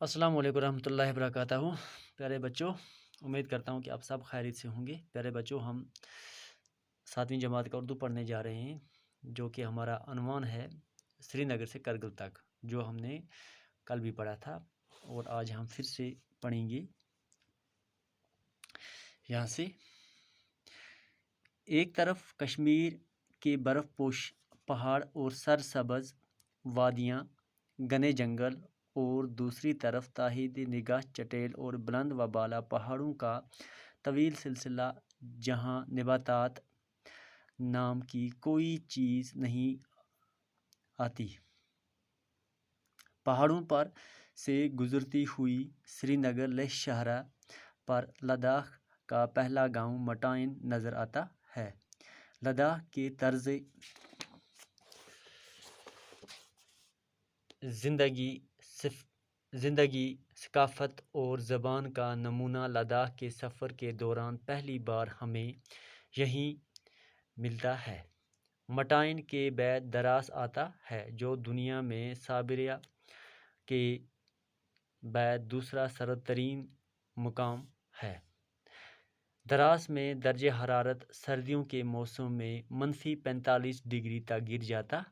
السلام علیکم ورحمۃ اللہ وبرکاتہ۔ پیارے بچوں، امید کرتا ہوں کہ آپ سب خیریت سے ہوں گے۔ پیارے بچوں، ہم 7ویں جماعت کا اردو پڑھنے جا رہے ہیں، جو کہ ہمارا عنوان ہے سری نگر سے کرگل تک، جو ہم نے کل بھی پڑھا تھا اور آج ہم پھر سے پڑھیں گے۔ یہاں سے ایک طرف کشمیر کے برف پوش پہاڑ اور سرسبز وادیاں، گھنے جنگل، اور دوسری طرف تحت نگاہ چٹیل اور بلند و بالا پہاڑوں کا طویل سلسلہ، جہاں نباتات نام کی کوئی چیز نہیں آتی۔ پہاڑوں پر سے گزرتی ہوئی سری نگر لیہ شاہراہ پر لداخ کا پہلا گاؤں مٹائن نظر آتا ہے۔ لداخ کے طرز زندگی، ثقافت اور زبان کا نمونہ لداخ کے سفر کے دوران پہلی بار ہمیں یہیں ملتا ہے۔ مٹائن کے بعد دراس آتا ہے، جو دنیا میں سائبیریا کے بعد دوسرا سرد ترین مقام ہے۔ دراس میں درجہ حرارت سردیوں کے موسم میں -45 ڈگری تک گر جاتا